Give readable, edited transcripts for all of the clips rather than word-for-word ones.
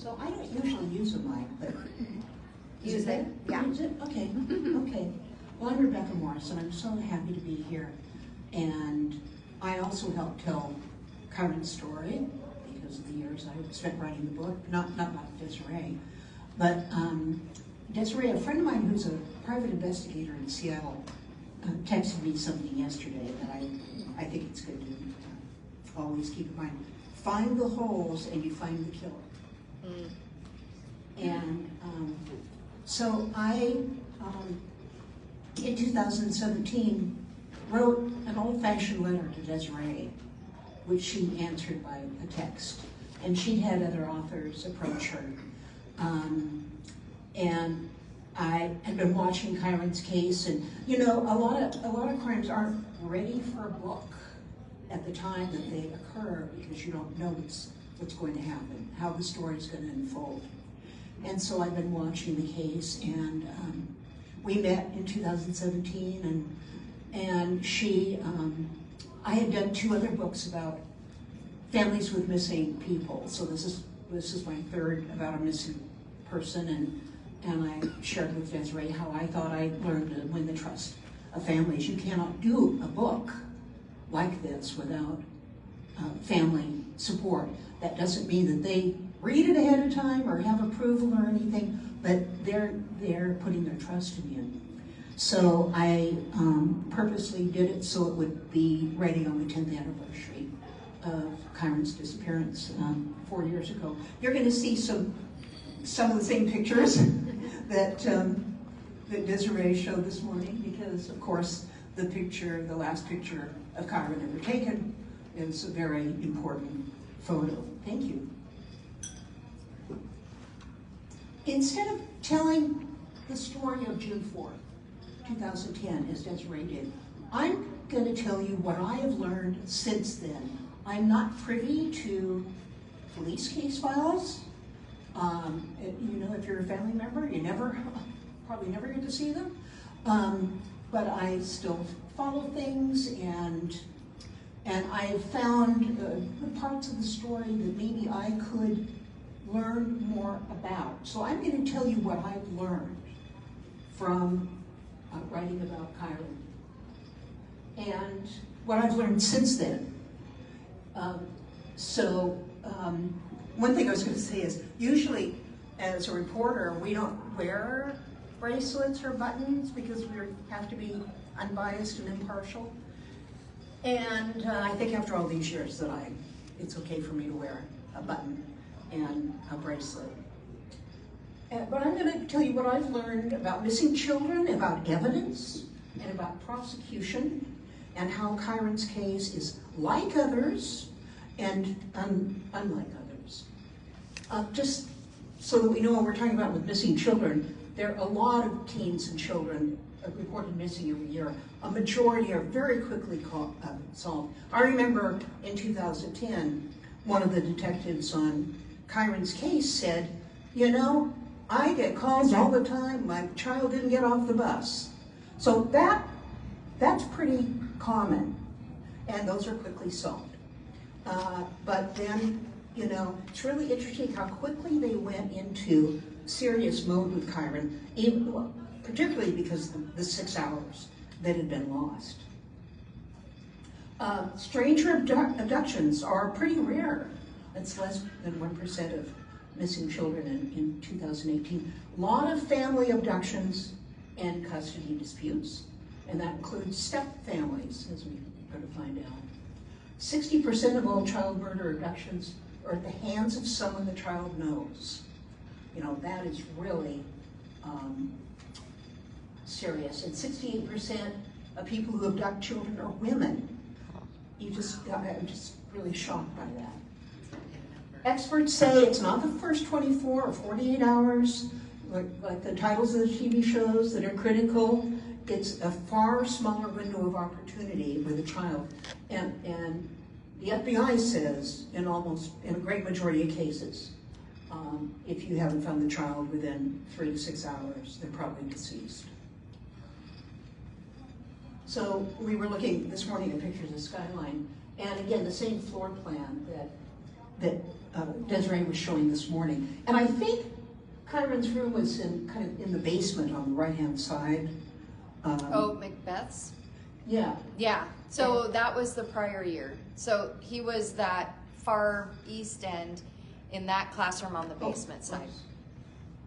So I don't usually use a mic, but Use it. Yeah. Use it? Okay. Okay. Well, I'm Rebecca Morris, and I'm so happy to be here. And I also helped tell Kyron's story because of the years I spent writing the book. Not like Desiree, but Desiree, a friend of mine who's a private investigator in Seattle, texted me something yesterday that I think it's good to always keep in mind. Find the holes and you find the killer. And so I, in 2017, wrote an old-fashioned letter to Desiree, which she answered by a text. And she had other authors approach her. And I had been watching Kyron's case, and you know, a lot of crimes aren't ready for a book at the time that they occur because you don't know what's going to happen, how the story's going to unfold. And so I've been watching the case, and we met in 2017, and she, I had done 2 other books about families with missing people. So this is my third about a missing person, and I shared with Desiree how I thought I learned to win the trust of families. You cannot do a book like this without family support. That doesn't mean that they read it ahead of time or have approval or anything, but they're putting their trust in you. So I purposely did it so it would be ready on the 10th anniversary of Kyron's disappearance 4 years ago. You're going to see some of the same pictures that Desiree showed this morning, because of course the last picture of Kyron ever taken is a very important photo. Thank you. Instead of telling the story of June 4th, 2010, as Desiree did, I'm going to tell you what I have learned since then. I'm not privy to police case files. You know, if you're a family member, you probably never get to see them. But I still follow things, and I have found the parts of the story that maybe I could learn more about. So I'm going to tell you what I've learned from writing about Kyron and what I've learned since then. One thing I was going to say is, usually as a reporter, we don't wear bracelets or buttons because we have to be unbiased and impartial. And I think after all these years that it's okay for me to wear a button and a bracelet. But I'm going to tell you what I've learned about missing children, about evidence, and about prosecution, and how Kyron's case is like others and unlike others. Just so that we know what we're talking about with missing children, there are a lot of teens and children reported missing every year. A majority are very quickly solved. I remember in 2010, one of the detectives on Kyron's case said, you know, I get calls all the time, my child didn't get off the bus. So that's pretty common, and those are quickly solved. But then, you know, it's really interesting how quickly they went into serious mode with Kyron, particularly because of the 6 hours that had been lost. Stranger abductions are pretty rare. It's less than 1% of missing children in 2018. A lot of family abductions and custody disputes, and that includes step families, as we're going to find out. 60% of all child murder abductions are at the hands of someone the child knows. You know, that is really serious. And 68% of people who abduct children are women. I'm just really shocked by that. Experts say it's not the first 24 or 48 hours, like the titles of the TV shows that are critical. It's a far smaller window of opportunity with a child. And the FBI says, in a great majority of cases, if you haven't found the child within 3 to 6 hours, they're probably deceased. So we were looking this morning at pictures of Skyline, and again, the same floor plan that that Desiree was showing this morning. And I think Kyron's room was kind of in the basement on the right-hand side. Oh, Macbeth's? Yeah. Yeah, so that was the prior year. So he was that far east end in that classroom on the basement side.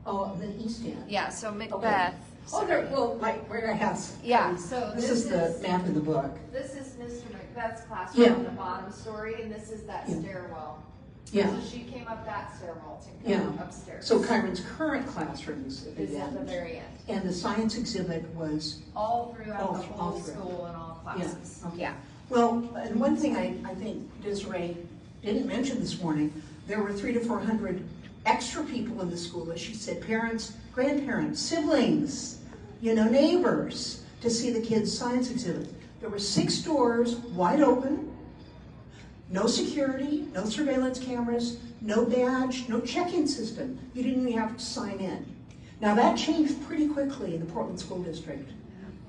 Oh, the east end. Yeah, so Macbeth. Oh, there, well, like where I have. Yeah, so this is the map in the book. This is Mr. Macbeth's classroom Yeah. on the bottom story, and this is that Yeah. stairwell. Yeah. So she came up that stairwell to go upstairs. So Kyron's current classroom is at is the at end. the very end. And the science exhibit was. All throughout the all whole through. school and all classes. Okay. Yeah. Well, and one thing I think Desiree didn't mention this morning, there were 300 to 400 extra people in the school, as she said, parents, grandparents, siblings, neighbors, to see the kids' science exhibit. There were 6 doors wide open, no security, no surveillance cameras, no badge, no check-in system. You didn't even have to sign in. Now that changed pretty quickly in the Portland School District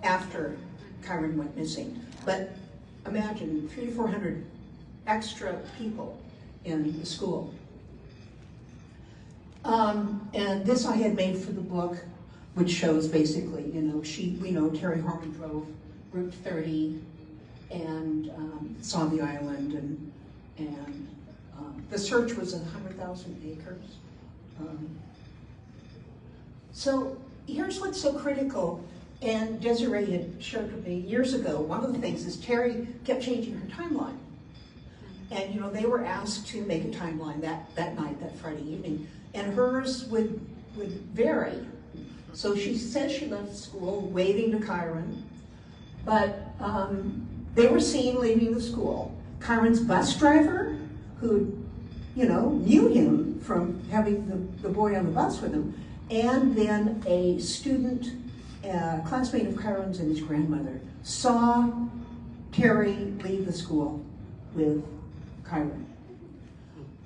after Kyron went missing. But imagine 300 to 400 extra people in the school. And this I had made for the book, which shows basically, we know Terry Horman drove Route 30 and saw the island, and the search was 100,000 acres. So here's what's so critical, and Desiree had shared with me years ago. One of the things is Terry kept changing her timeline. And they were asked to make a timeline that night, that Friday evening, and hers would vary. So she says she left school waving to Kyron, but they were seen leaving the school. Kyron's bus driver, who knew him from having the boy on the bus with him, and then a student, classmate of Kyron's and his grandmother, saw Terry leave the school with Kyron.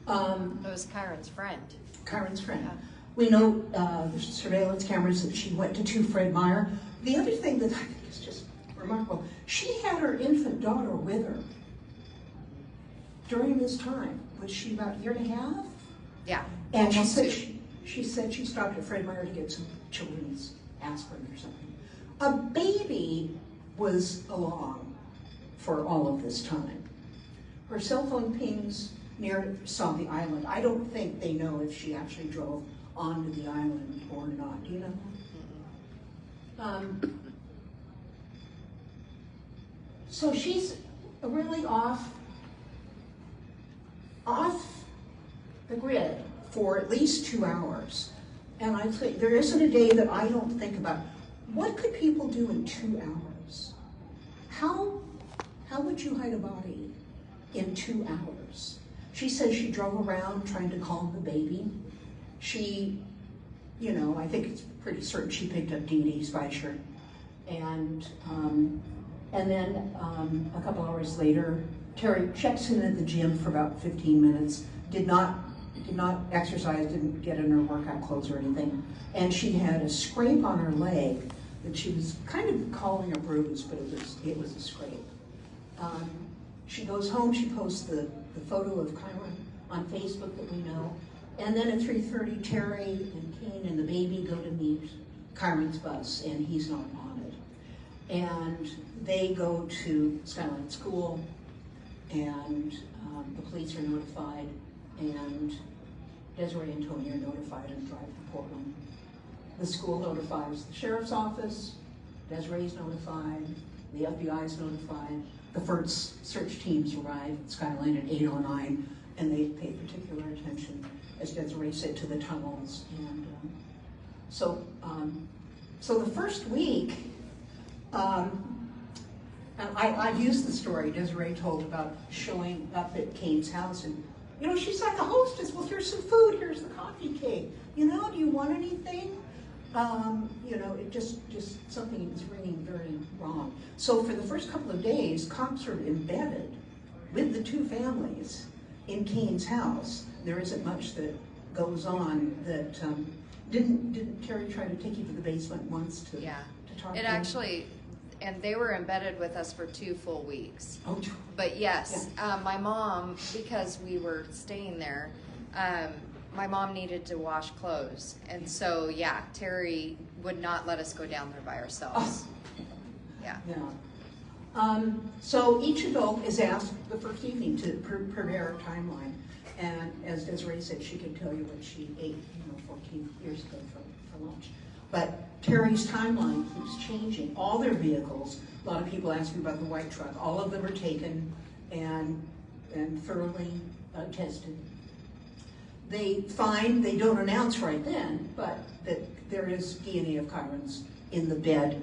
It was Kyron's friend. Kyron's friend. Yeah. We know there's surveillance cameras that she went to Fred Meyer. The other thing that I think is just remarkable, she had her infant daughter with her during this time. Was she about a year and a half? Yeah. And she almost said two. she said she stopped at Fred Meyer to get some children's aspirin or something. A baby was along for all of this time. Her cell phone pings near Saudi Island. I don't think they know if she actually drove onto the island or not. Do you know? So she's really off the grid for at least 2 hours. And I think there isn't a day that I don't think about, what could people do in 2 hours? How would you hide a body in 2 hours? She says she drove around trying to calm the baby. She, I think it's pretty certain she picked up Dee Dee's spy shirt. And then a couple hours later, Terry checks in at the gym for about 15 minutes, did not exercise, didn't get in her workout clothes or anything. And she had a scrape on her leg that she was kind of calling a bruise, but it was a scrape. She goes home, she posts the photo of Kyron on Facebook that we know. And then at 3:30, Terry and Kane and the baby go to meet Kyron's bus, and he's not on it. And they go to Skyline School, and the police are notified, and Desiree and Tony are notified and drive to Portland. The school notifies the sheriff's office, Desiree's notified, the FBI's notified, the first search teams arrive at Skyline at 8:09, and they pay particular attention, as Desiree said, to the tunnels. And so the first week, and I've used the story Desiree told about showing up at Kane's house, and she's like the hostess. Well, here's some food. Here's the coffee cake. Do you want anything? It just something was ringing very wrong. So for the first couple of days, cops are embedded with the two families in Kane's house. There isn't much that goes on that didn't Terry try to take you to the basement once to talk to you? Actually, and they were embedded with us for 2 full weeks. Oh, But yes, my mom, because we were staying there, my mom needed to wash clothes. And so, yeah, Terry would not let us go down there by ourselves. Yeah. So each adult is asked the first evening to prepare a timeline. And as Desiree said, she can tell you what she ate, 14 years ago for lunch. But Terry's timeline keeps changing. All their vehicles, a lot of people ask me about the white truck, all of them are taken and thoroughly tested. They don't announce right then, but that there is DNA of Kyron's in the bed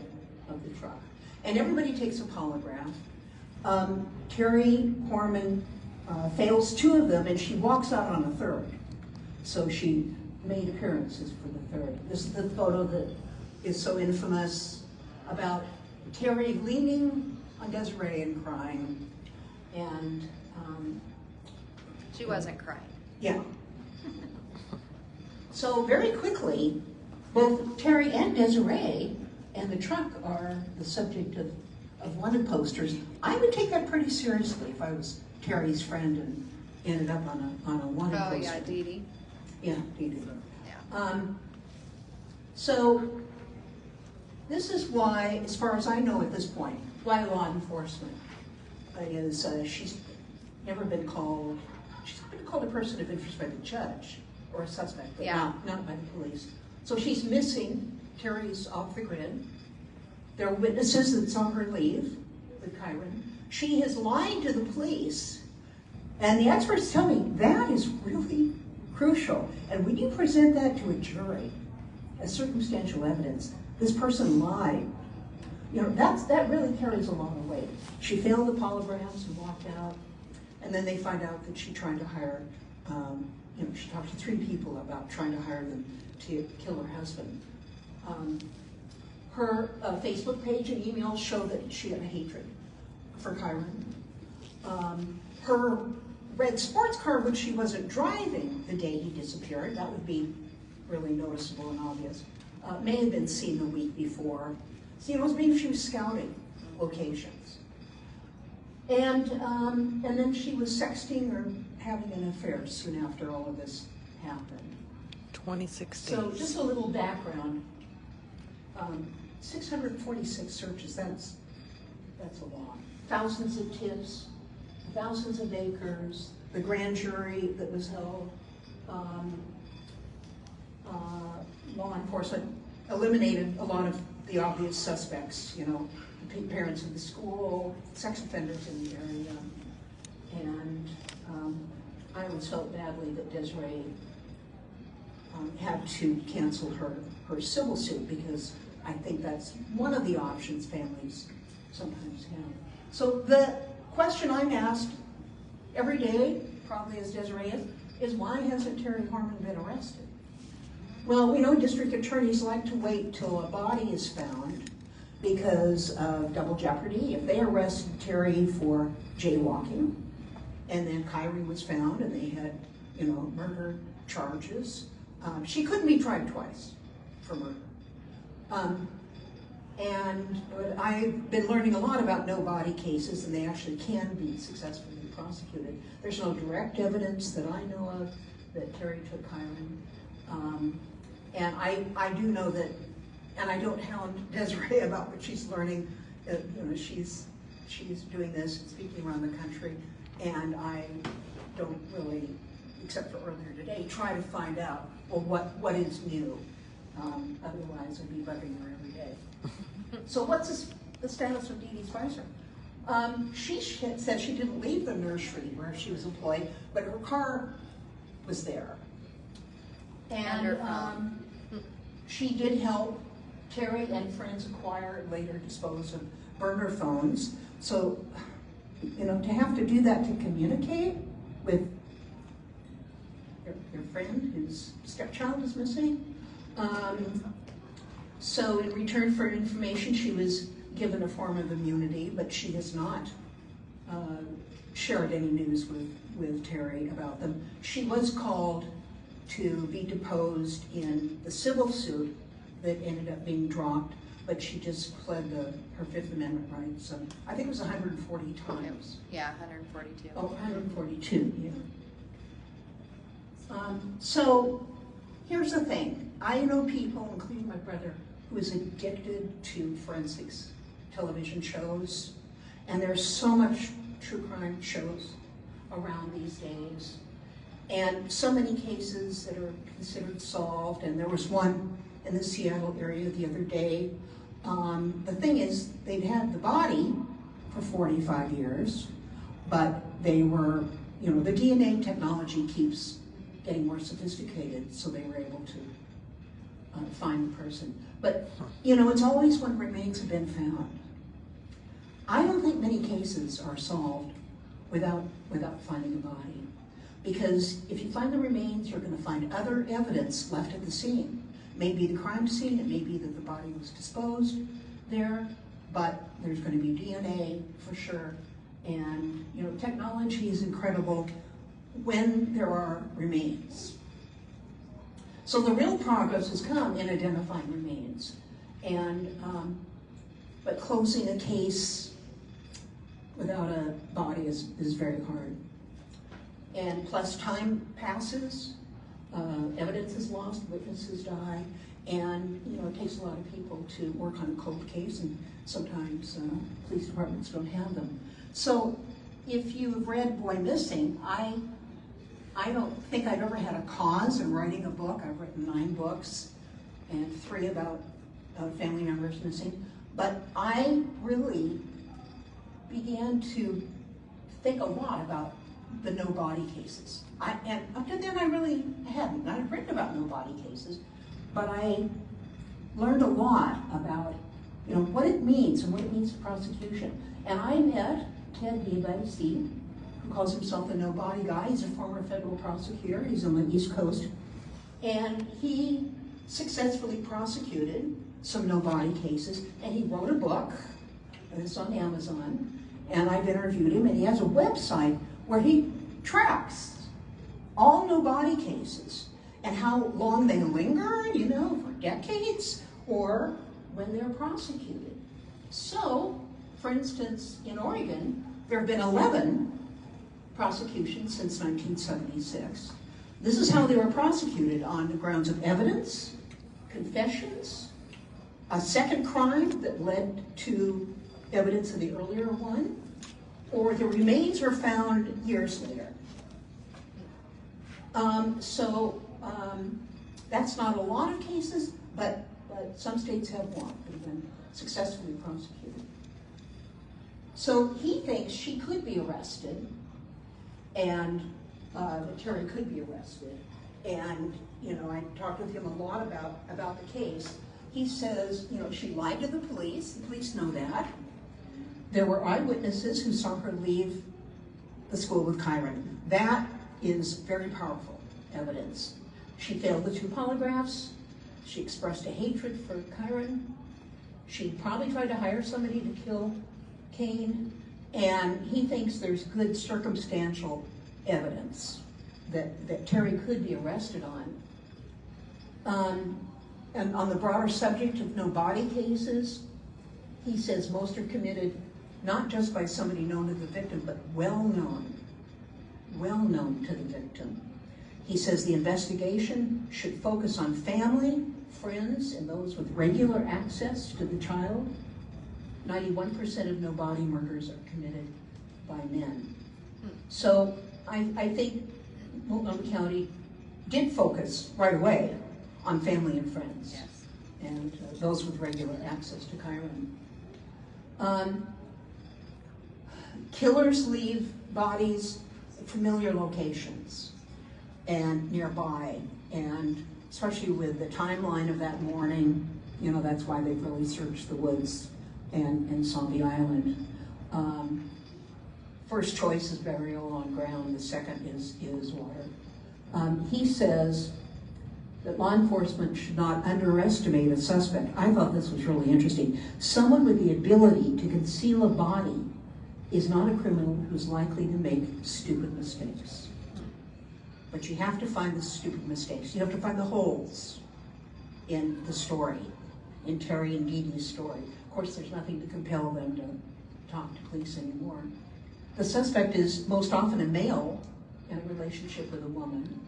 of the truck. And everybody takes a polygraph. Terry Horman fails 2 of them, and she walks out on a 3rd. So she made appearances for the 3rd. This is the photo that is so infamous about Terry leaning on Desiree and crying. And She wasn't crying. yeah. So very quickly, both Terry and Desiree and the truck are the subject of wanted posters. I would take that pretty seriously if I was Terry's friend and ended up on a wanted poster. Oh, yeah, Dee Dee. Yeah, Dee Dee. Yeah. So this is why, as far as I know at this point, why law enforcement is, she's never been called, she's been called a person of interest by the judge or a suspect, but not by the police. So she's missing. Terry's off the grid. There are witnesses that saw her leave with Kyron. She has lied to the police, and the experts tell me that is really crucial. And when you present that to a jury as circumstantial evidence, this person lied. That really carries a lot of weight. She failed the polygraphs and walked out, and then they find out that she tried to hire. She talked to 3 people about trying to hire them to kill her husband. Her Facebook page and emails show that she had a hatred for Kyron. Her red sports car, which she wasn't driving the day he disappeared, that would be really noticeable and obvious, may have been seen the week before. So, maybe she was scouting locations. And then she was sexting or having an affair soon after all of this happened. 2016. So just a little background. 646 searches, that's a lot. Thousands of tips, thousands of acres, the grand jury that was held, law enforcement eliminated a lot of the obvious suspects, the parents of the school, sex offenders in the area, and I always felt badly that Desiree had to cancel her civil suit, because I think that's one of the options families sometimes have. So the question I'm asked every day, probably as Desiree is why hasn't Terry Horman been arrested? Well, we know district attorneys like to wait till a body is found because of double jeopardy. If they arrested Terry for jaywalking, and then Kyron was found and they had, murder charges, she couldn't be tried twice for murder. And I've been learning a lot about no body cases, and they actually can be successfully prosecuted. There's no direct evidence that I know of that Terry took Kyron. And I do know that, and I don't hound Desiree about what she's learning. She's doing this and speaking around the country, and I don't really, except for earlier today, try to find out, well, what is new? Otherwise, I'd be bugging her every day. So what's the status of Dee Dee Spicer? She said she didn't leave the nursery where she was employed, but her car was there. And her phone. She did help Terry and friends acquire and later dispose of burner phones. So, to have to do that to communicate with your friend whose stepchild is missing. So in return for information, she was given a form of immunity, but she has not shared any news with Terry about them. She was called to be deposed in the civil suit that ended up being dropped but she just pled her Fifth Amendment rights. So I think it was 140 times. Yeah, 142. Oh, 142, yeah. So here's the thing. I know people, including my brother, who is addicted to forensics television shows, and there's so much true crime shows around these days, and so many cases that are considered solved, and there was one in the Seattle area the other day. The thing is, they'd had the body for 45 years, but they were, the DNA technology keeps getting more sophisticated, so they were able to find the person. But, it's always when remains have been found. I don't think many cases are solved without finding a body. Because if you find the remains, you're going to find other evidence left at the scene. Maybe the crime scene, it may be that the body was disposed there, but there's going to be DNA for sure. And, technology is incredible when there are remains. So the real progress has come in identifying remains. But closing a case without a body is very hard. And plus time passes, evidence is lost, witnesses die, and it takes a lot of people to work on a cold case, and sometimes police departments don't have them. So if you've read Boy Missing, I don't think I've ever had a cause in writing a book. I've written 9 books and 3 about family members missing. But I really began to think a lot about the no body cases. And up to then I really hadn't. I've written about no body cases, but I learned a lot about what it means and what it means to prosecution. And I met Ted DiBiase, who calls himself the no body guy. He's a former federal prosecutor. He's on the East Coast. And he successfully prosecuted some no body cases, and he wrote a book, and it's on Amazon, and I've interviewed him, and he has a website where he tracks all no body cases and how long they linger, for decades, or when they're prosecuted. So, for instance, in Oregon, there have been 11 prosecutions since 1976. This is how they were prosecuted: on the grounds of evidence, confessions, a second crime that led to evidence of the earlier one, or the remains were found years later. That's not a lot of cases, but some states have one that have been successfully prosecuted. So he thinks she could be arrested, and that Terry could be arrested. And I talked with him a lot about the case. He says, she lied to the police know that. There were eyewitnesses who saw her leave the school with Kyron. That is very powerful evidence. She failed the 2 polygraphs. She expressed a hatred for Kyron. She probably tried to hire somebody to kill Kane. And he thinks there's good circumstantial evidence that Terry could be arrested on. And on the broader subject of no body cases, he says most are committed not just by somebody known to the victim, but well known to the victim. He says the investigation should focus on family, friends, and those with regular access to the child. 91% of no body murders are committed by men. So I think Multnomah County did focus right away on family and friends. Yes. And those with regular access to Kyron. Killers leave bodies at familiar locations and nearby, and especially with the timeline of that morning, that's why they've really searched the woods and Zombie Island. First choice is burial on ground, the second is water. He says that law enforcement should not underestimate a suspect. I thought this was really interesting. Someone with the ability to conceal a body is not a criminal who's likely to make stupid mistakes. But you have to find the stupid mistakes. You have to find the holes in the story. in Terry and Dee Dee's story. Of course, there's nothing to compel them to talk to police anymore. The suspect is most often a male in a relationship with a woman.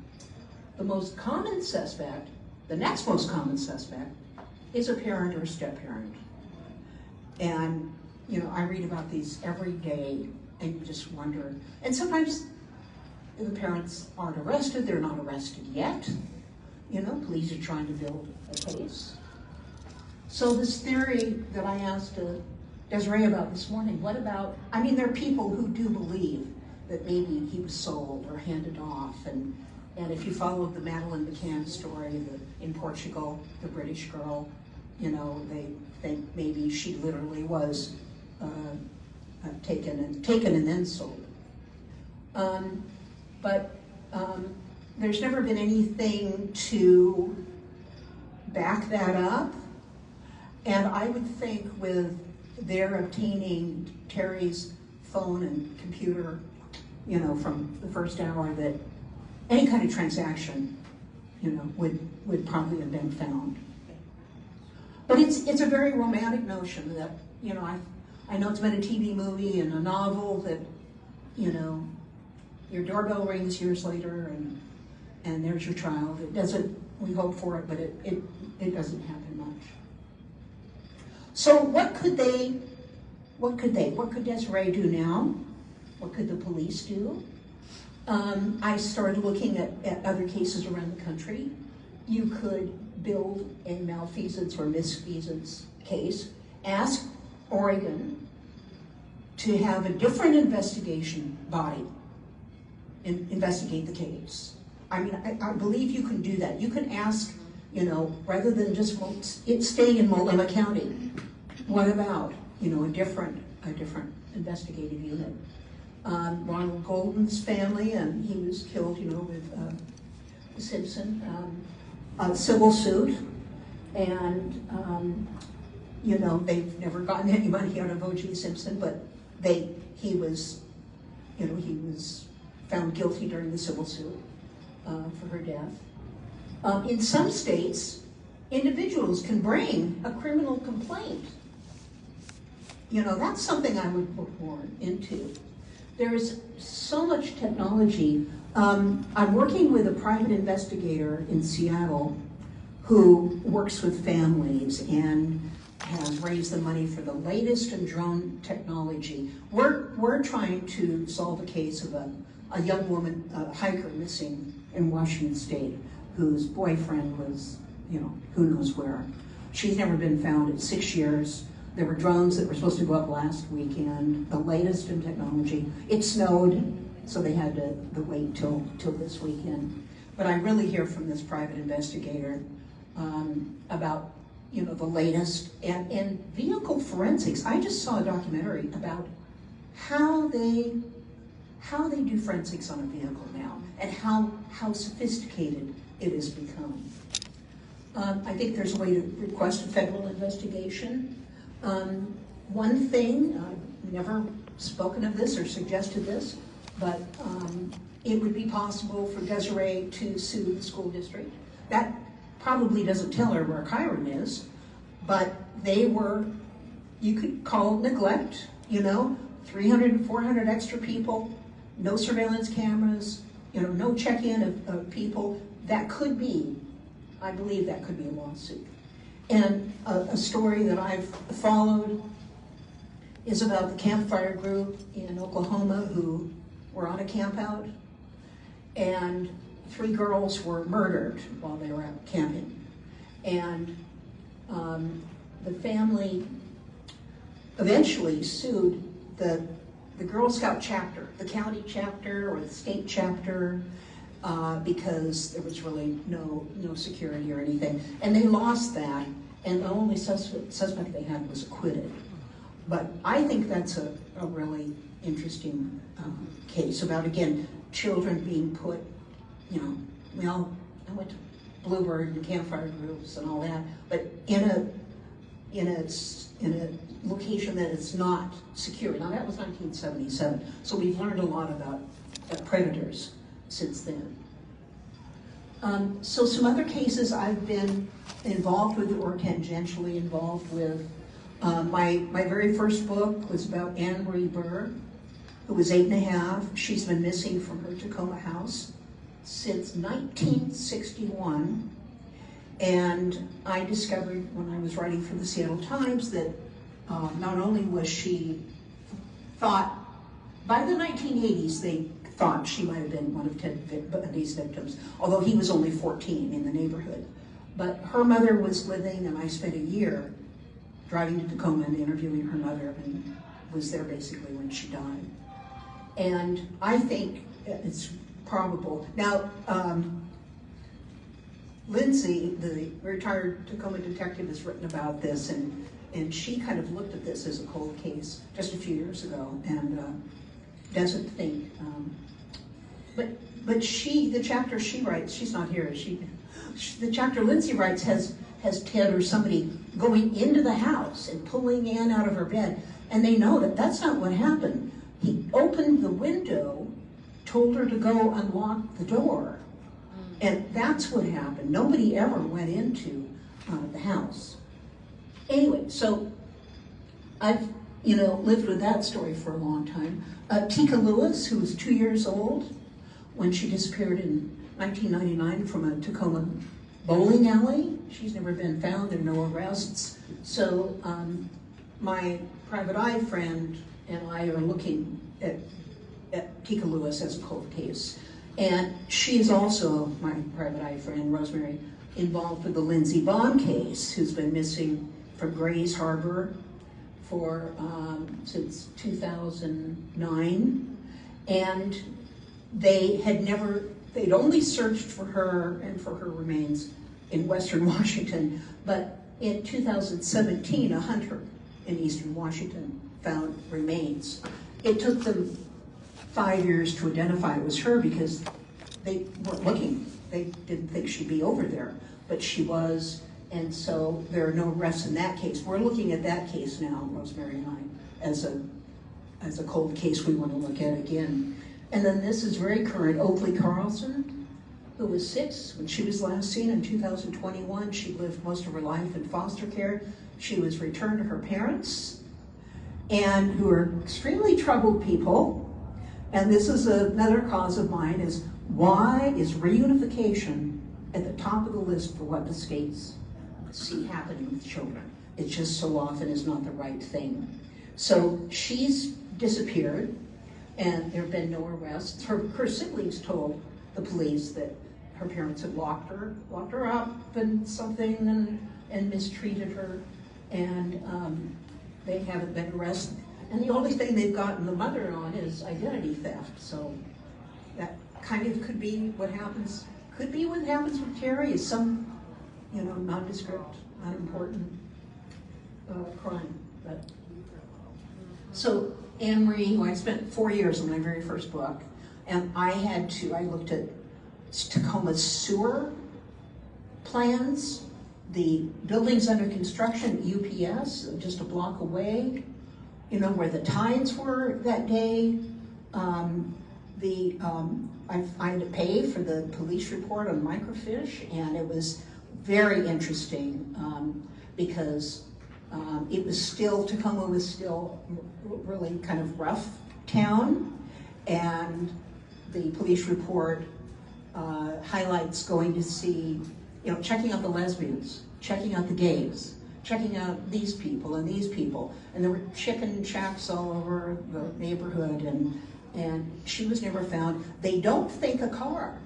The most common suspect, the next most common suspect, is a parent or a step-parent. And, you know, I read about these every day, and you just wonder. And sometimes the parents aren't arrested, they're not arrested yet. You know, police are trying to build a case. So this theory that I asked Desiree about this morning, what about, I mean, there are people who do believe that maybe he was sold or handed off, and if you follow the Madeleine McCann story in Portugal, the British girl, you know, they think maybe she literally was taken and then sold. But there's never been anything to back that up. And I would think with their obtaining Terry's phone and computer, you know, from the first hour, that any kind of transaction, you know, would probably have been found. But it's a very romantic notion that, you know, I know it's been a TV movie and a novel that, you know, your doorbell rings years later and there's your child. It doesn't, we hope for it, but it doesn't happen much. So what could Desiree do now? What could the police do? I started looking at other cases around the country. You could build a malfeasance or misfeasance case, ask Oregon to have a different investigation body investigate the case. I mean, I believe you can do that. You can ask, you know, rather than just it staying in Multnomah County, what about, you know, a different investigative unit? Ronald Golden's family, and he was killed, you know, with Simpson, civil suit, and you know, they've never gotten any money out of O.J. Simpson, but he was found guilty during the civil suit for her death. In some states, individuals can bring a criminal complaint. You know, that's something I would look more into. There's so much technology. I'm working with a private investigator in Seattle who works with families and has raised the money for the latest in drone technology. We're trying to solve a case of a young woman, a hiker missing in Washington State, whose boyfriend was, you know, who knows where. She's never been found in 6 years. There were drones that were supposed to go up last weekend, the latest in technology. It snowed, so they had to wait till this weekend. But I really hear from this private investigator about, you know, the latest, and vehicle forensics. I just saw a documentary about how they do forensics on a vehicle now, and how sophisticated it has become. I think there's a way to request a federal investigation. One thing, I've never spoken of this or suggested this, but it would be possible for Desiree to sue the school district. That probably doesn't tell her where Kyron is, but you could call neglect, you know, 300, 400 extra people, no surveillance cameras, you know, no check-in of people. That could be, I believe that could be a lawsuit. And a story that I've followed is about the campfire group in Oklahoma who were on a camp out, and 3 girls were murdered while they were out camping. And the family eventually sued the Girl Scout chapter, the county chapter or the state chapter, because there was really no security or anything. And they lost that, and the only suspect they had was acquitted. But I think that's a really interesting case about, again, children being put, you know, I went to Bluebird and campfire groups and all that, but in a location that is not secure. Now that was 1977, so we've learned a lot about predators since then. So some other cases I've been involved with or tangentially involved with. My very first book was about Anne Marie Burr, who was 8.5. She's been missing from her Tacoma house since 1961. And I discovered when I was writing for the Seattle Times that not only was she thought, by the 1980s, they thought she might have been one of Ted Bundy's victims, although he was only 14 in the neighborhood. But her mother was living, and I spent a year driving to Tacoma and interviewing her mother, and was there basically when she died. And I think it's probable. Now, Lindsay, the retired Tacoma detective, has written about this, and she kind of looked at this as a cold case just a few years ago, and doesn't think. But she, the chapter she writes, she's not here, is she? The chapter Lindsay writes has Ted or somebody going into the house and pulling Anne out of her bed, and they know that that's not what happened. He opened the window, told her to go unlock the door, and that's what happened. Nobody ever went into the house. Anyway, so I've lived with that story for a long time. Tika Lewis, who was 2 years old when she disappeared in 1999 from a Tacoma bowling alley. She's never been found. There are no arrests. So my private eye friend and I are looking at Tika Lewis as a cold case. And she is also, my private eye friend, Rosemary, involved with the Lindsay Bond case, who's been missing from Grays Harbor for since 2009. And they'd only searched for her and for her remains in Western Washington, but in 2017, a hunter in Eastern Washington found remains. It took them 5 years to identify it was her because they weren't looking. They didn't think she'd be over there, but she was, and so there are no arrests in that case. We're looking at that case now, Rosemary and I, as a cold case we want to look at again. And then this is very current, Oakley Carlson, who was 6 when she was last seen in 2021. She lived most of her life in foster care. She was returned to her parents, and who are extremely troubled people. And this is another cause of mine, is why is reunification at the top of the list for what the states see happening with children? It just so often is not the right thing. So she's disappeared, and there have been no arrests. Her siblings told the police that her parents had locked her up and something and mistreated her, and they haven't been arrested. And the only thing they've gotten the mother on is identity theft. So that kind of could be what happens with Terry, is some, nondescript, unimportant crime. But so Anne Marie, who I spent 4 years on my very first book, and I looked at Tacoma's sewer plans, the buildings under construction, UPS, just a block away, where the tides were that day. I had to pay for the police report on microfiche, and it was very interesting because Tacoma was still really kind of rough town, and the police report highlights going to see, checking out the lesbians, checking out the gays, checking out these people, and there were chicken shacks all over the neighborhood, and she was never found. They don't think a car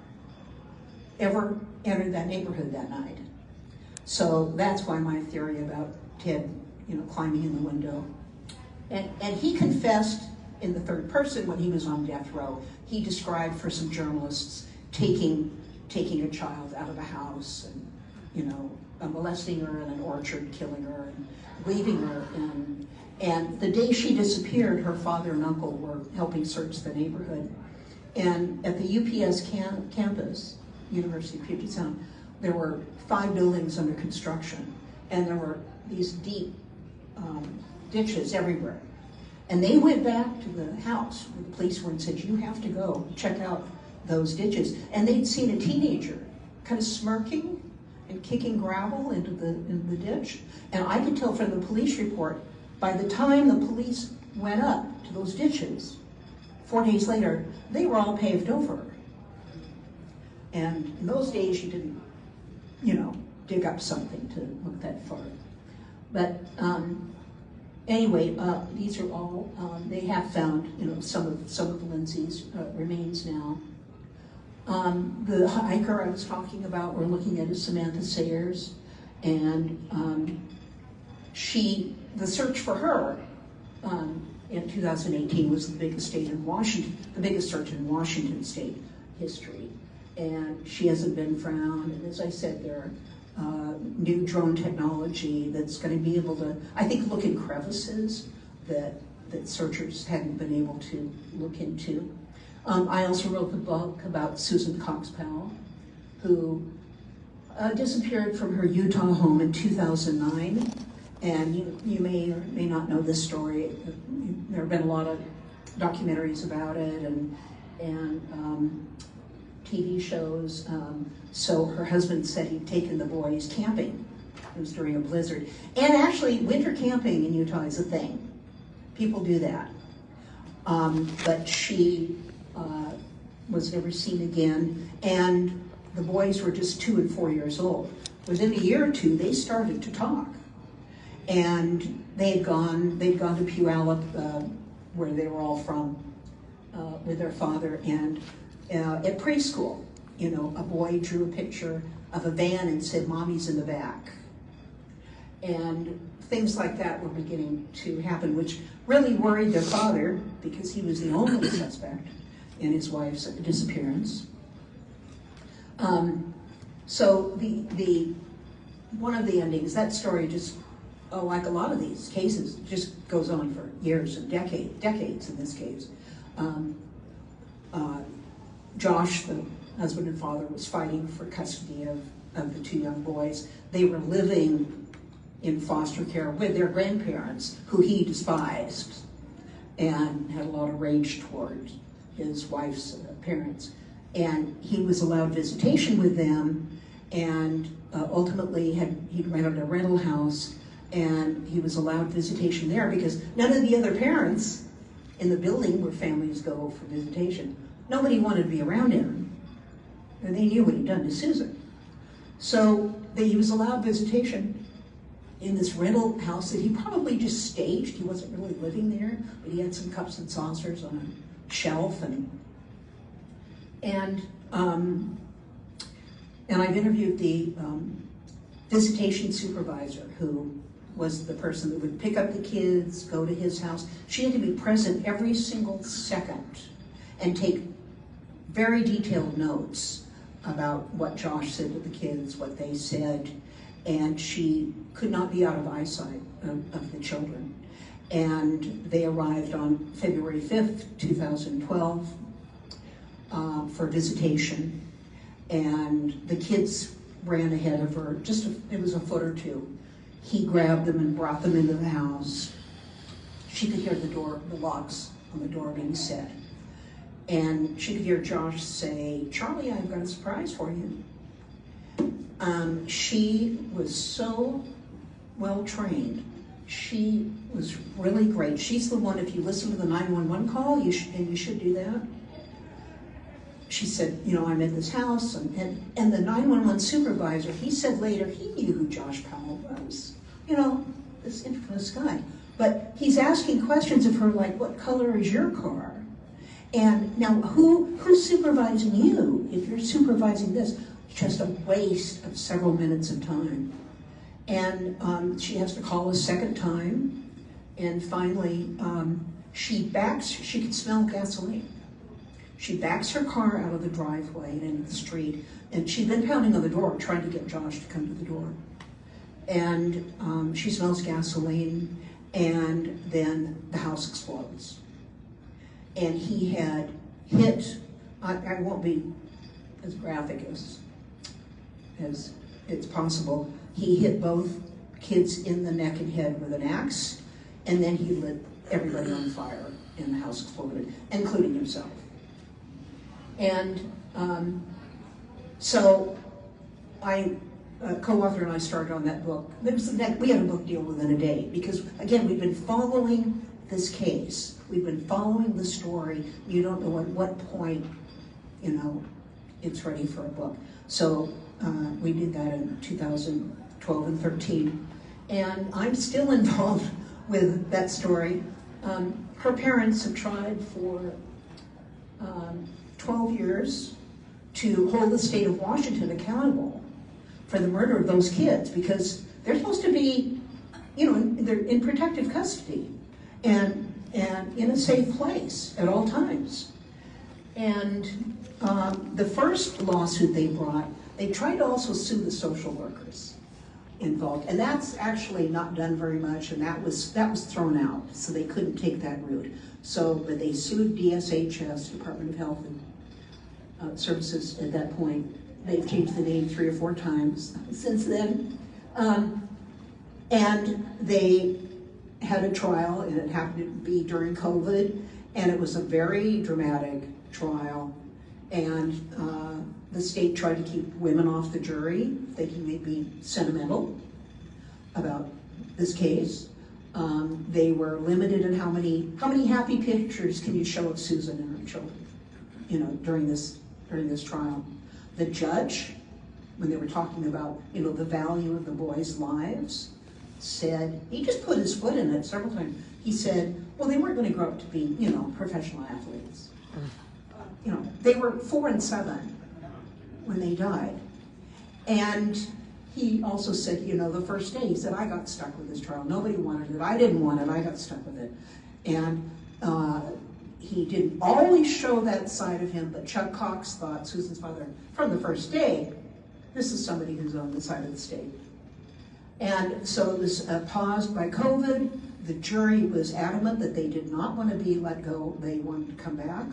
ever entered that neighborhood that night. So that's why my theory about Ted, climbing in the window. And he confessed in the third person when he was on death row. He described for some journalists taking a child out of a house and, molesting her in an orchard, killing her, and leaving her. And the day she disappeared, her father and uncle were helping search the neighborhood. And at the UPS campus, University of Puget Sound, there were 5 buildings under construction, and there were these deep ditches everywhere. And they went back to the house where the police were and said, you have to go check out those ditches. And they'd seen a teenager kind of smirking and kicking gravel into the ditch. And I could tell from the police report, by the time the police went up to those ditches, 4 days later, they were all paved over. And in those days, you didn't, dig up something to look that far. But anyway, these are all, they have found, some of Lindsay's remains now. The hiker I was talking about, we're looking at, is Samantha Sayers, and the search for her in 2018 was the biggest search in Washington state history, and she hasn't been found. And as I said, there are new drone technology that's going to be able to, I think, look in crevices that searchers hadn't been able to look into. I also wrote the book about Susan Cox Powell, who disappeared from her Utah home in 2009. And you may or may not know this story. There have been a lot of documentaries about it and TV shows. So her husband said he'd taken the boys camping. It was during a blizzard. And actually, winter camping in Utah is a thing. People do that. But she was never seen again, and the boys were just 2 and 4 years old. Within a year or two, they started to talk, and they'd gone to Puyallup, where they were all from, with their father, and at preschool, a boy drew a picture of a van and said, "Mommy's in the back," and things like that were beginning to happen, which really worried their father because he was the only suspect in his wife's disappearance. So the one of the endings, that story just, like a lot of these cases, just goes on for years and decades in this case. Josh, the husband and father, was fighting for custody of the 2 young boys. They were living in foster care with their grandparents, who he despised and had a lot of rage towards his wife's parents. And he was allowed visitation with them, and ultimately he'd rented a rental house, and he was allowed visitation there because none of the other parents in the building where families go for visitation, nobody wanted to be around him. And they knew what he'd done to Susan. So he was allowed visitation in this rental house that he probably just staged. He wasn't really living there, but he had some cups and saucers on a shelf, and I've interviewed the visitation supervisor, who was the person that would pick up the kids, go to his house. She had to be present every single second and take very detailed notes about what Josh said to the kids, what they said, and she could not be out of eyesight of the children. And they arrived on February 5th, 2012 for visitation, and the kids ran ahead of her, it was a foot or two. He grabbed them and brought them into the house. She could hear the locks on the door being set. And she could hear Josh say, "Charlie, I've got a surprise for you." She was so well trained. She was really great. She's the one, if you listen to the 911 call, and you should do that. She said, "I'm at this house," and the 911 supervisor, he said later, he knew who Josh Powell was. This infamous guy. But he's asking questions of her like, "What color is your car?" And now, who's supervising you if you're supervising this? Just a waste of several minutes of time. And she has to call a second time, and finally, she could smell gasoline. She backs her car out of the driveway and into the street, and she'd been pounding on the door, trying to get Josh to come to the door. And she smells gasoline, and then the house explodes. And he had hit, I won't be as graphic as it's possible, he hit both kids in the neck and head with an axe, and then he lit everybody on fire, and the house exploded, including himself. And so I co-author and I started on that book. We had a book deal within a day because, again, we've been following this case. We've been following the story. You don't know at what point, it's ready for a book. So we did that in 2012 and 13. And I'm still involved with that story. Her parents have tried for 12 years to hold the state of Washington accountable for the murder of those kids because they're supposed to be, they're in protective custody and in a safe place at all times. And the first lawsuit they brought, they tried to also sue the social workers involved, and that's actually not done very much, and that was thrown out, so they couldn't take that route. But they sued DSHS, Department of Health and Services at that point. They've changed the name 3 or 4 times since then. And they had a trial, and it happened to be during COVID, and it was a very dramatic trial. And the state tried to keep women off the jury, thinking they'd be sentimental about this case. They were limited in how many happy pictures can you show of Susan and her children, during this trial. The judge, when they were talking about, the value of the boys' lives, said, he just put his foot in it several times. He said, well, they weren't going to grow up to be, professional athletes. They were 4 and 7 when they died. And he also said, the first day, he said, I got stuck with this trial. Nobody wanted it. I didn't want it. I got stuck with it. And he didn't always show that side of him, but Chuck Cox thought, Susan's father, from the first day, this is somebody who's on the side of the state. And so it was paused by COVID. The jury was adamant that they did not want to be let go. They wanted to come back.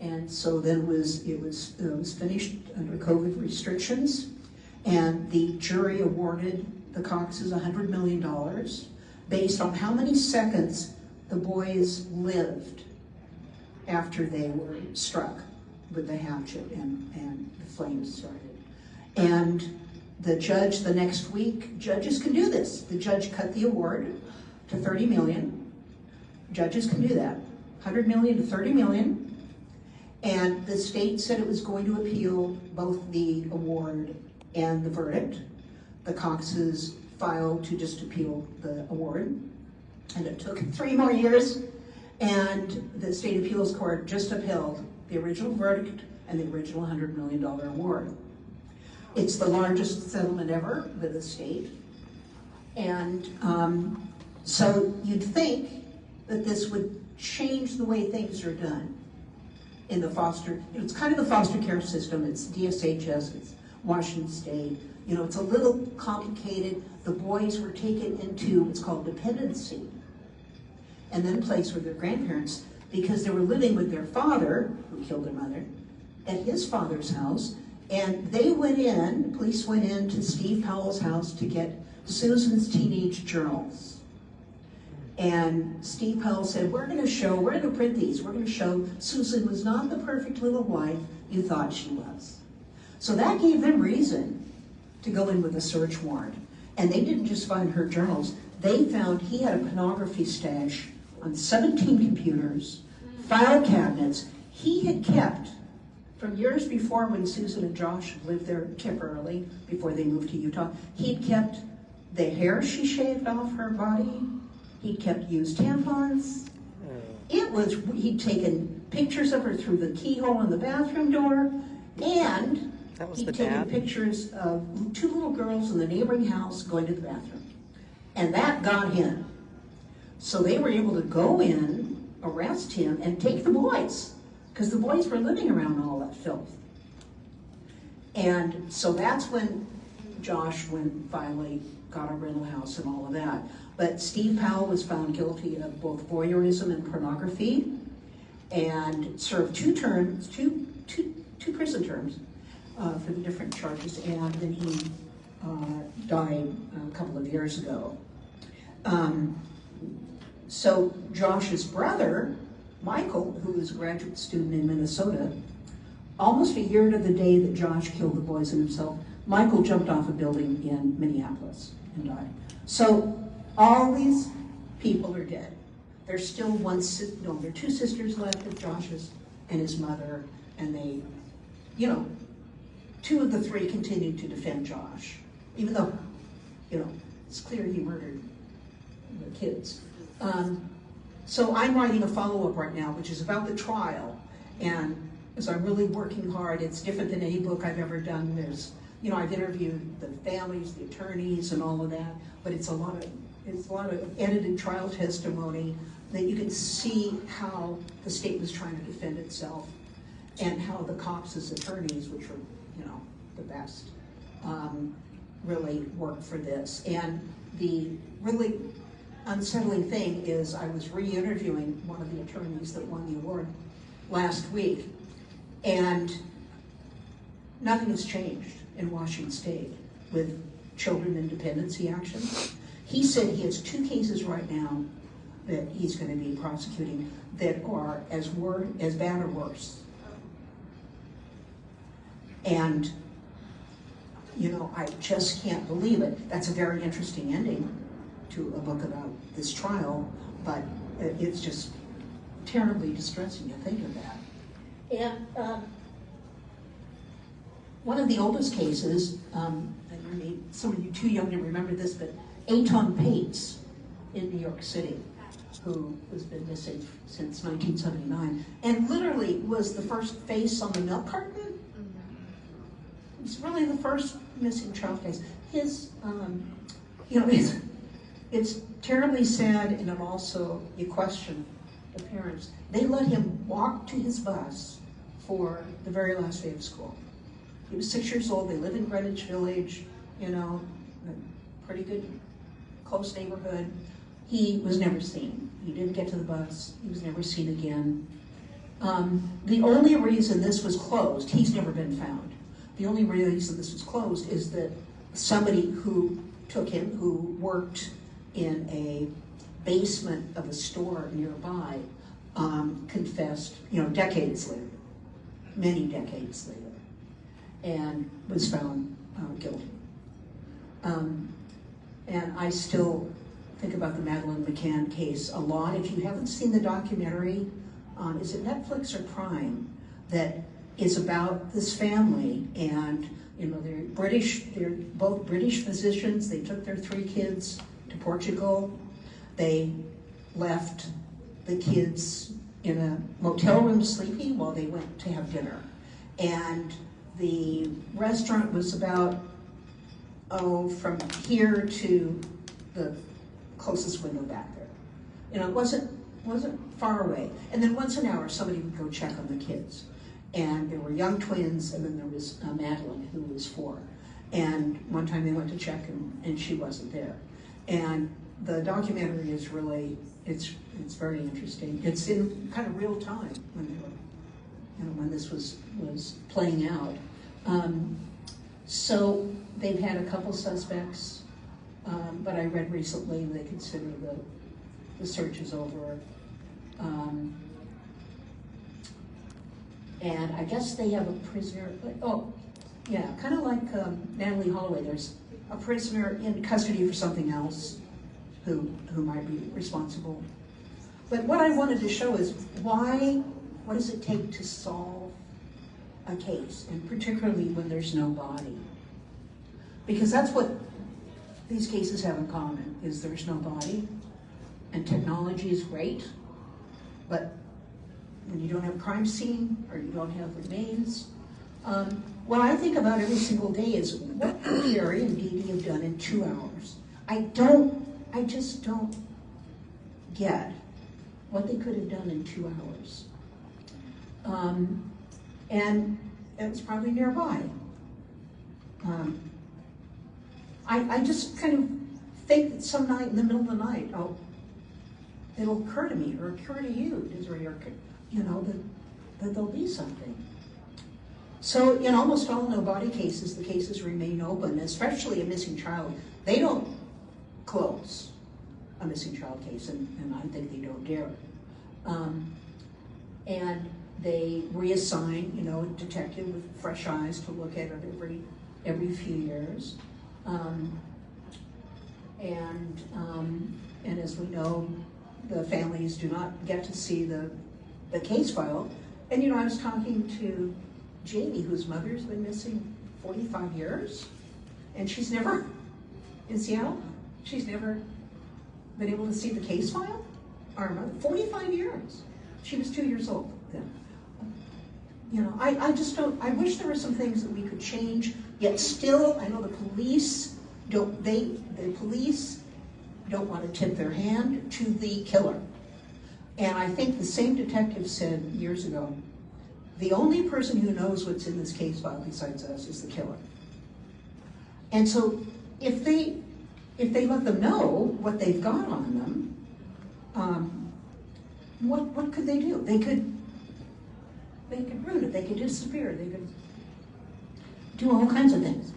And so then it was finished under COVID restrictions. And the jury awarded the Coxes $100 million based on how many seconds the boys lived after they were struck with the hatchet and the flames started. And the judge, the next week, judges can do this. The judge cut the award to $30 million. Judges can do that. $100 million to $30 million. And the state said it was going to appeal both the award and the verdict. The Coxes filed to just appeal the award. And it took 3 more years. And the state appeals court just upheld the original verdict and the original $100 million award. It's the largest settlement ever with the state. And so you'd think that this would change the way things are done in the it's kind of the foster care system. It's DSHS, it's Washington State. It's a little complicated. The boys were taken into what's called dependency and then placed with their grandparents because they were living with their father, who killed their mother, at his father's house. And they police went in to Steve Powell's house to get Susan's teenage journals. And Steve Powell said, we're going to print these. We're going to show Susan was not the perfect little wife you thought she was. So that gave them reason to go in with a search warrant. And they didn't just find her journals. They found he had a pornography stash on 17 computers, file cabinets he had kept from years before when Susan and Josh lived there temporarily before they moved to Utah. He'd kept the hair she shaved off her body. He'd kept used tampons. He'd taken pictures of her through the keyhole in the bathroom door, and he'd taken pictures of 2 little girls in the neighboring house going to the bathroom. And that got him. So they were able to go in, arrest him, and take the boys, because the boys were living around all that filth. And so that's when Josh finally got a rental house and all of that. But Steve Powell was found guilty of both voyeurism and pornography, and served 2 prison terms for the different charges, and then he died a couple of years ago. So Josh's brother, Michael, who was a graduate student in Minnesota, almost a year to the day that Josh killed the boys and himself, Michael jumped off a building in Minneapolis and died. So all these people are dead. There's still there are two sisters left of Josh's and his mother, and they, two of the three continued to defend Josh, even though, it's clear he murdered the kids. So I'm writing a follow-up right now, which is about the trial, and as I'm really working hard, it's different than any book I've ever done. There's, I've interviewed the families, the attorneys, and all of that, but it's a lot of edited trial testimony that you can see how the state was trying to defend itself, and how the cops as attorneys, which were, the best, really worked for this. And the really unsettling thing is I was re-interviewing one of the attorneys that won the award last week, and nothing has changed in Washington State with children and dependency action. He said he has 2 cases right now that he's going to be prosecuting that are as bad or worse. And, I just can't believe it. That's a very interesting ending to a book about this trial, but it's just terribly distressing to think of that. And one of the oldest cases, and some of you too young to remember this, but Aton Pates in New York City, who has been missing since 1979, and literally was the first face on the milk carton. It's really the first missing child case. His, it's terribly sad, and it also, you question the parents. They let him walk to his bus for the very last day of school. He was 6 years old. They live in Greenwich Village, a pretty good, close neighborhood. He was never seen. He didn't get to the bus. He was never seen again. The only reason this was closed, he's never been found. The only reason this was closed is that somebody who took him, who worked in a basement of a store nearby, confessed, decades later, many decades later, and was found guilty. And I still think about the Madeleine McCann case a lot. If you haven't seen the documentary, is it Netflix or Prime, that is about this family, and they're British, they're both British physicians. They took their 3 kids to Portugal. They left the kids in a motel room sleeping while they went to have dinner. And the restaurant was about, from here to the closest window back there. It wasn't far away. And then once an hour, somebody would go check on the kids. And there were young twins, and then there was Madeline, who was 4. And one time they went to check, and she wasn't there. And the documentary is really, it's very interesting. It's in kind of real time when they were, when this was playing out. So they've had a couple suspects, but I read recently they consider the search is over. And I guess they have a prisoner, kind of like Natalie Holloway. There's a prisoner in custody for something else who might be responsible. But what I wanted to show is what does it take to solve a case, and particularly when there's no body? Because that's what these cases have in common, is there's no body, and technology is great, but when you don't have a crime scene or you don't have remains, what I think about every single day is what could Carrie and Dee Dee have done in 2 hours? I just don't get what they could have done in 2 hours. And it was probably nearby. I just kind of think that some night in the middle of the night, it'll occur to me, or occur to you, that there'll be something. So in almost all no-body cases, the cases remain open, especially a missing child. They don't close a missing child case, and I think they don't dare. And they reassign, a detective with fresh eyes to look at it every every few years. And as we know, the families do not get to see the case file. And I was talking to Jamie, whose mother's been missing 45 years, and she's never, in Seattle, she's never been able to see the case file. Our mother, 45 years. She was 2 years old then. I just don't, I wish there were some things that we could change, yet still, I know the police don't want to tip their hand to the killer. And I think the same detective said years ago, the only person who knows what's in this case file besides us is the killer. And so if they let them know what they've got on them, what could they do? They could ruin it, they could disappear, they could do all kinds of things.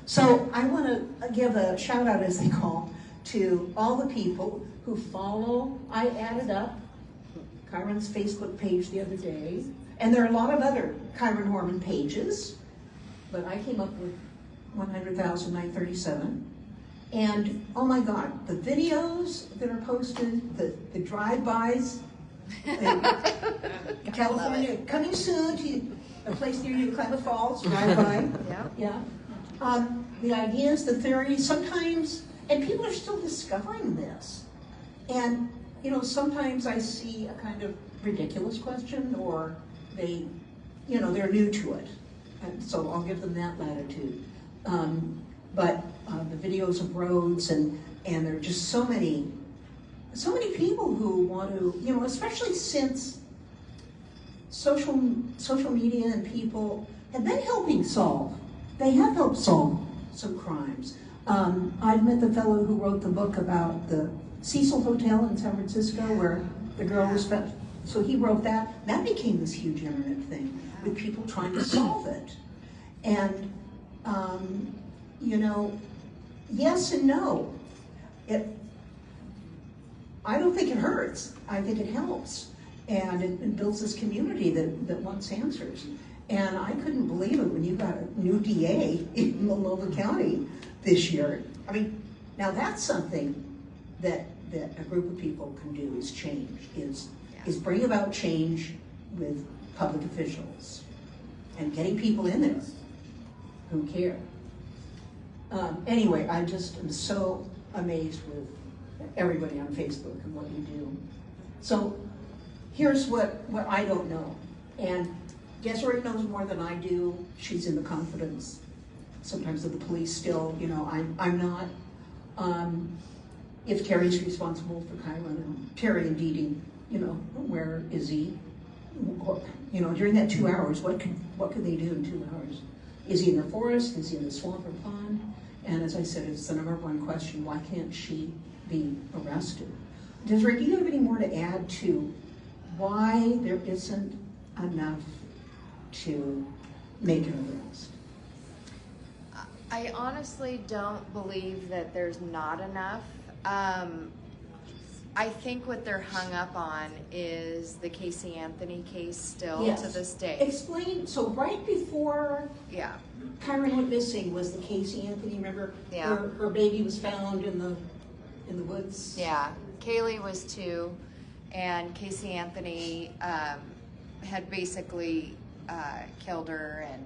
So I want to give a shout out, as they call, to all the people who follow. I added up Kyron's Facebook page the other day, and there are a lot of other Kyron Horman pages, but I came up with 100,937. And oh my God, the videos that are posted, the drive-bys, California, coming soon to a place near you, Klamath Falls, drive-by. Yeah. The ideas, the theories, sometimes, and people are still discovering this. And, sometimes I see a kind of ridiculous question, or they're new to it. And so I'll give them that latitude. But the videos of roads, and there are just so many people who want to, especially since social media and people have been helping solve. They have helped solve some crimes. I've met the fellow who wrote the book about the Cecil Hotel in San Francisco where the girl was found. So he wrote that. That became this huge internet thing with people trying to solve it. And, yes and no. I don't think it hurts. I think it helps. And it builds this community that wants answers. And I couldn't believe it when you got a new DA in Multnomah County this year. I mean, now that's something that a group of people can do, is change, is bring about change with public officials and getting people in there who care. Anyway, I just am so amazed with everybody on Facebook and what you do. So here's what I don't know. And Desiree knows more than I do. She's in the confidence sometimes of the police still. I'm not. If Terry's responsible for Kyron, and Terry and Dee Dee, where is he? During that 2 hours, what could they do in 2 hours? Is he in the forest? Is he in the swamp or pond? And as I said, it's the number one question: why can't she be arrested? Desiree, do you have any more to add to why there isn't enough to make an arrest? I honestly don't believe that there's not enough. I think what they're hung up on is the Casey Anthony case still to this day. Explain. So right before Yeah. Kyron went missing was the Casey Anthony. Remember, Yeah. her baby was found in the woods. Yeah. Kaylee was 2, and Casey Anthony had basically killed her, and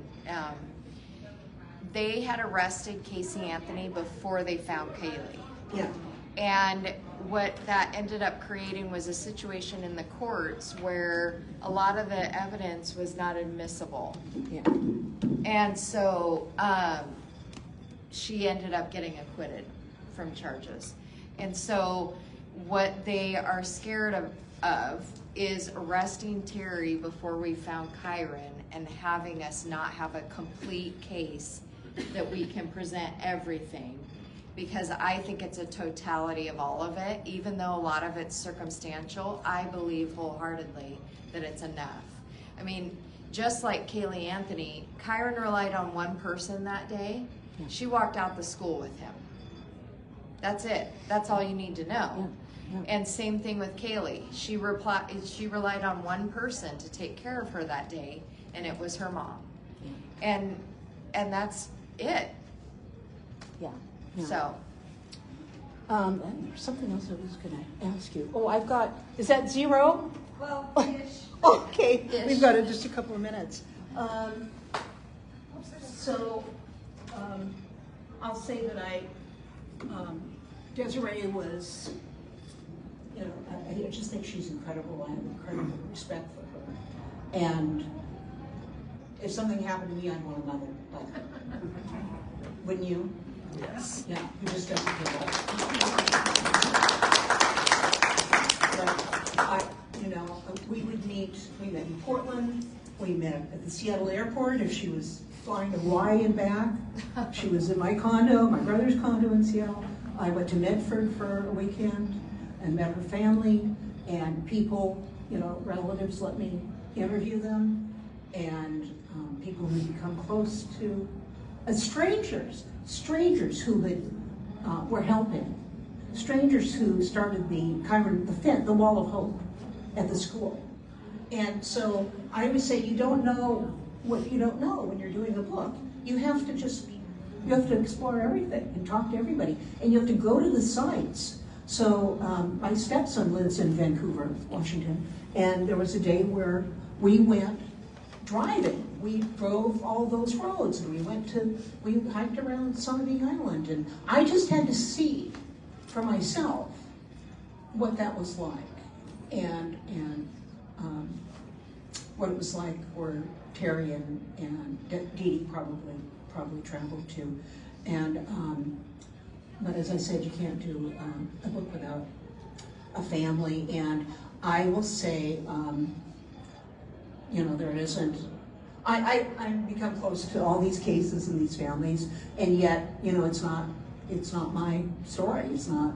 they had arrested Casey Anthony before they found Kaylee. Yeah. And what that ended up creating was a situation in the courts where a lot of the evidence was not admissible. Yeah. And so she ended up getting acquitted from charges. And so what they are scared of is arresting Terry before we found Kyron and having us not have a complete case that we can present everything. Because I think it's a totality of all of it. Even though a lot of it's circumstantial, I believe wholeheartedly that it's enough. I mean, just like Kaylee Anthony, Kyron relied on one person that day. Yeah. She walked out the school with him. That's it. That's all you need to know. Yeah. Yeah. And same thing with Kaylee. She relied on one person to take care of her that day, and it was her mom. Yeah. and that's it. Yeah. So, And there's something else I was going to ask you. Oh, I've got, is that 0? Well, ish. Okay, Ish. we've got just a couple of minutes. I'll say that Desiree was, I just think she's incredible. I have incredible respect for her. And if something happened to me, I'd want another. Like, wouldn't you? Yes. Yeah, who just doesn't give up. But we would meet, we met in Portland, we met at the Seattle airport if she was flying to Hawaii and back. She was in my condo, my brother's condo in Seattle. I went to Medford for a weekend and met her family, and people, relatives let me interview them, and people who become close to strangers who were helping, strangers who started the Wall of Hope at the school. And so I would say you don't know what you don't know when you're doing a book. You have to explore everything and talk to everybody, and you have to go to the sites. So my stepson lives in Vancouver, Washington, and there was a day where we went driving. We drove all those roads, and we hiked around Sunapee Island, and I just had to see for myself what that was like, and what it was like where Terry and Dee Dee probably traveled to, and but as I said, you can't do a book without a family, and I will say, there isn't. I've become close to all these cases and these families, and yet, it's not my story. It's not,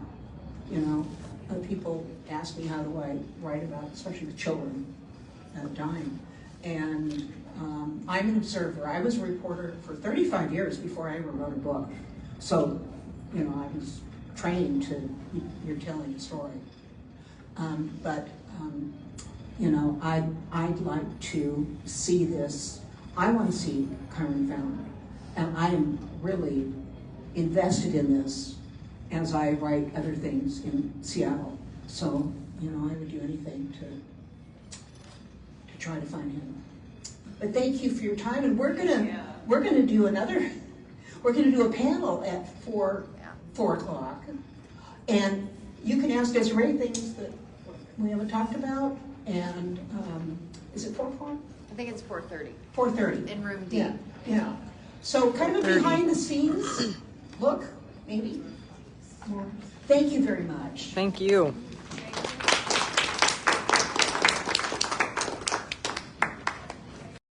people ask me how do I write about, especially with children dying, and I'm an observer. I was a reporter for 35 years before I ever wrote a book, so, I was trained you're telling a story, but. I'd like to see this. I want to see Kyron found, and I am really invested in this as I write other things in Seattle. So, I would do anything to try to find him. But thank you for your time, and we're gonna do a panel at 4 o'clock, and you can ask Desiree things that we haven't talked about. And is it 4 o'clock? I think it's 4:30. 4:30. In room D. Yeah. So kind of a behind the scenes look, maybe. Thank you very much. Thank you.